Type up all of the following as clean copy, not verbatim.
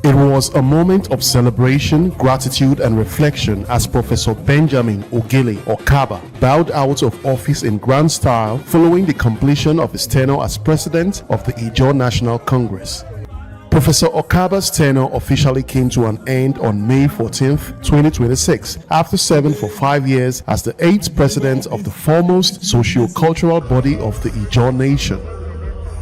It was a moment of celebration, gratitude, and reflection as Professor Benjamin Ogele Okaba bowed out of office in grand style following the completion of his tenure as president of the Ijaw National Congress. Professor Okaba's tenure officially came to an end on May 14, 2026, after serving for 5 years as the 8th president of the foremost socio-cultural body of the Ijaw Nation.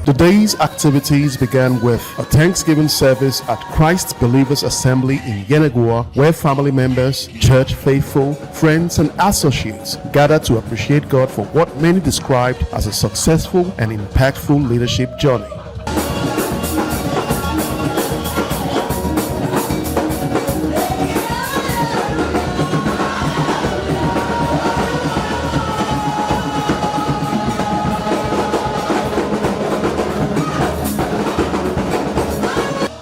The day's activities began with a Thanksgiving service at Christ Believers Assembly in Yenagoa, where family members, church faithful, friends, and associates gathered to appreciate God for what many described as a successful and impactful leadership journey.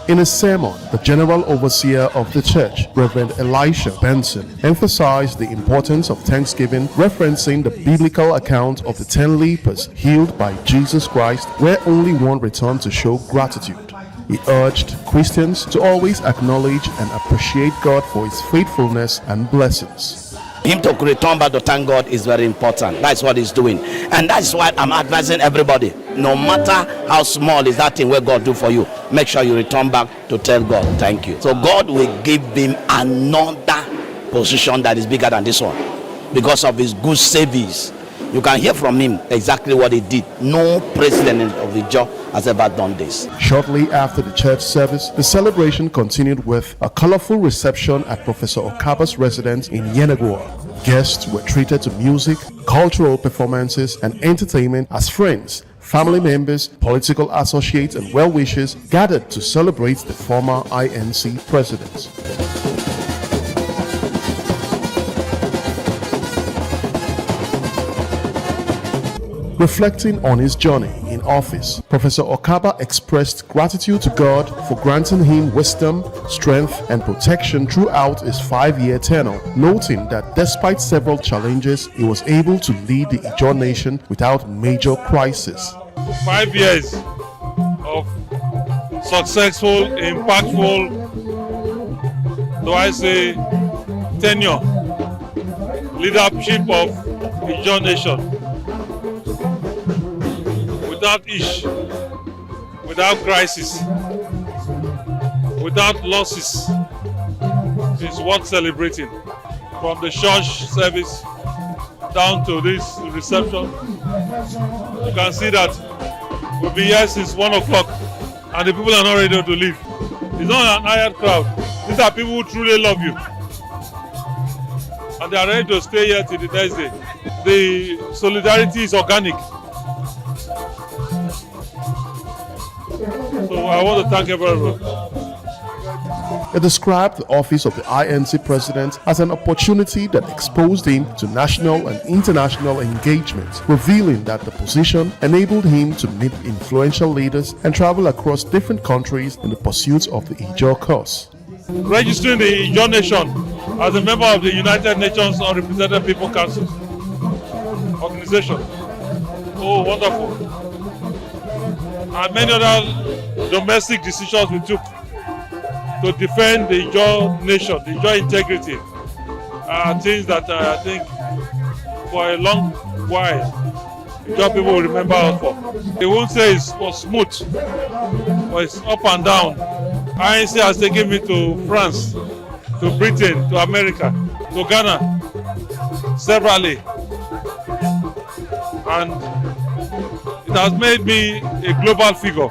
In a sermon, the General Overseer of the Church, Reverend Elisha Benson, emphasized the importance of Thanksgiving, referencing the biblical account of the 10 lepers healed by Jesus Christ, where only one returned to show gratitude. He urged Christians to always acknowledge and appreciate God for His faithfulness and blessings. Him to return back to thank God is very important. That's what he's doing, and that's why I'm advising everybody. No matter how small is that thing where God do for you, make sure you return back to tell God thank you. So God will give him another position that is bigger than this one because of his good service. You can hear from him exactly what he did. No president of the Ijaw has ever done this. Shortly after the church service, the celebration continued with a colorful reception at Professor Okaba's residence in Yenagoa. Guests were treated to music, cultural performances, and entertainment as friends, family members, political associates, and well-wishers gathered to celebrate the former INC president. Reflecting on his journey in office, Professor Okaba expressed gratitude to God for granting him wisdom, strength, and protection throughout his 5-year tenure, noting that despite several challenges, he was able to lead the Ijaw Nation without major crisis. 5 years of successful, impactful, do I say, tenure, leadership of Ijaw Nation. Without issue, without crisis, without losses, is worth celebrating. From the church service down to this reception, you can see that we'll be here since 1 o'clock and the people are not ready to leave. It's not an hired crowd. These are people who truly love you. And they are ready to stay here till the next day. The solidarity is organic. So I want to thank everyone. It described the office of the INC president as an opportunity that exposed him to national and international engagement, revealing that the position enabled him to meet influential leaders and travel across different countries in the pursuit of the Ijaw cause. Registering the Ijaw Nation as a member of the United Nations Unrepresented People Council organization. Oh, wonderful. And many other domestic decisions we took to defend the Ijaw Nation, the Ijaw integrity, are things that I think for a long while Ijaw people will remember us for. They won't say it was smooth, but it's up and down. INC has taken me to France, to Britain, to America, to Ghana, severally, and it has made me a global figure.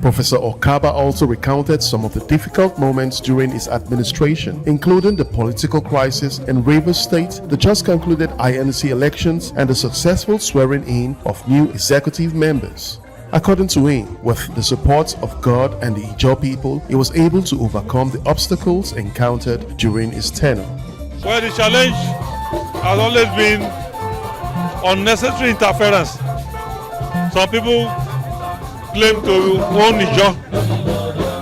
Professor Okaba also recounted some of the difficult moments during his administration, including the political crisis in Rivers State, the just concluded INC elections, and the successful swearing-in of new executive members. According to him, with the support of God and the Ijaw people, he was able to overcome the obstacles encountered during his tenure. Well, the challenge has always been unnecessary interference. Some people claim to own Ijaw,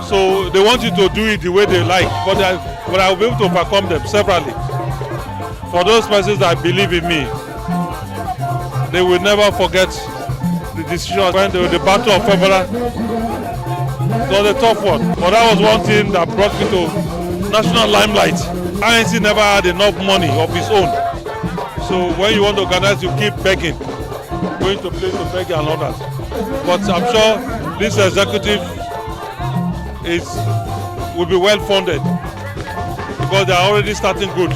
so they want you to do it the way they like, but I will be able to overcome them severally. For those persons that believe in me, they will never forget the decision when the Battle of February, was a tough one, but that was one thing that brought me to national limelight. INC never had enough money of its own. So when you want to organize, you keep begging, going to place to beg and others. But I'm sure this executive will be well funded because they are already starting good.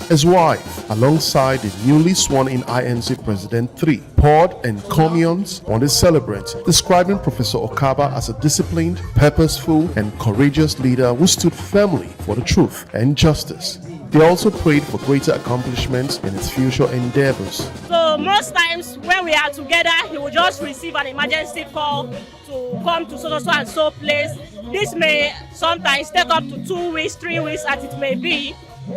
His wife, alongside the newly sworn-in INC President 3, poured encomiums on the celebrant, describing Professor Okaba as a disciplined, purposeful, and courageous leader who stood firmly for the truth and justice. They also prayed for greater accomplishments in his future endeavors. So most times when we are together, he will just receive an emergency call to come to so and so place. This may sometimes take up to 2 weeks, 3 weeks as it may be.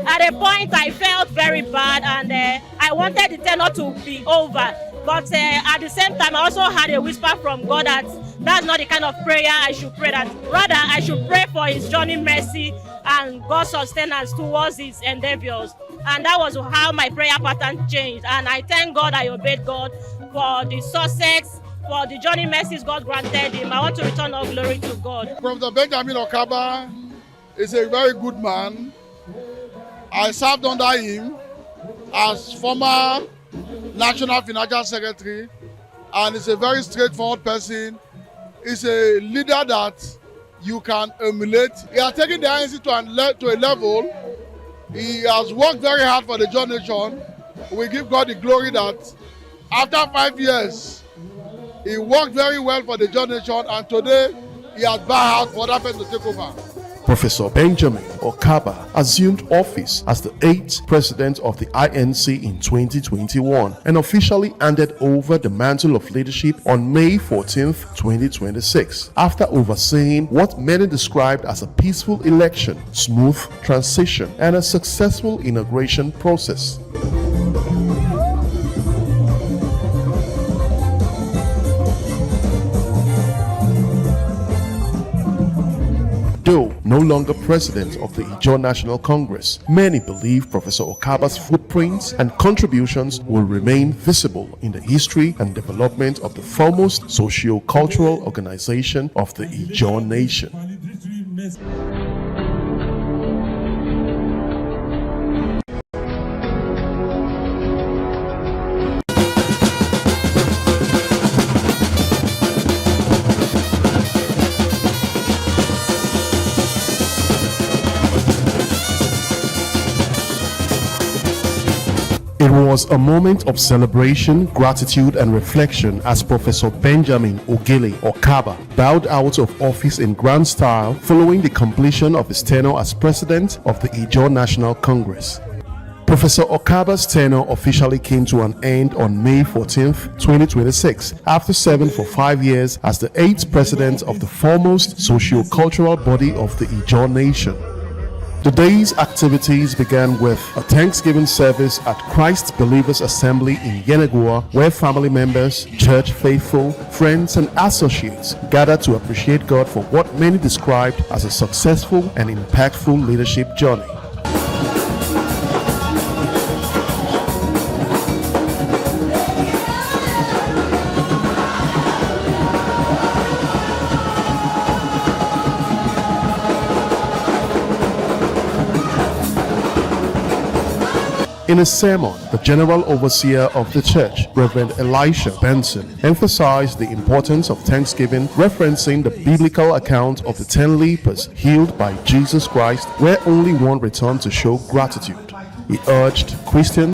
At a point I felt very bad and I wanted the tenure to be over. But at the same time, I also had a whisper from God that that's not the kind of prayer I should pray. That rather, I should pray for his journey mercy and God's sustenance towards his endeavors. And that was how my prayer pattern changed. And I thank God I obeyed God for the success, for the journey mercies God granted him. I want to return all glory to God. Professor Benjamin Okaba is a very good man. I served under him as former National Financial Secretary, and he's a very straightforward person. He's a leader that you can emulate. He has taken the INC to a level. He has worked very hard for the John Nation. We give God the glory that after 5 years, he worked very well for the John Nation, and today he has bowed out for that person to take over. Professor Benjamin Okaba assumed office as the 8th president of the INC in 2021 and officially handed over the mantle of leadership on May 14, 2026, after overseeing what many described as a peaceful election, smooth transition, and a successful inauguration process. Though no longer president of the Ijaw National Congress, many believe Professor Okaba's footprints and contributions will remain visible in the history and development of the foremost socio-cultural organization of the Ijaw Nation. It was a moment of celebration, gratitude, and reflection as Professor Benjamin Ogele Okaba bowed out of office in grand style following the completion of his tenure as president of the Ijaw National Congress. Professor Okaba's tenure officially came to an end on May 14, 2026, after serving for 5 years as the 8th president of the foremost socio-cultural body of the Ijaw Nation. The day's activities began with a Thanksgiving service at Christ Believers Assembly in Yenagoa, where family members, church faithful, friends, and associates gathered to appreciate God for what many described as a successful and impactful leadership journey. In a sermon, the General Overseer of the Church, Reverend Elisha Benson, emphasized the importance of Thanksgiving, referencing the biblical account of the 10 lepers healed by Jesus Christ, where only one returned to show gratitude. He urged Christians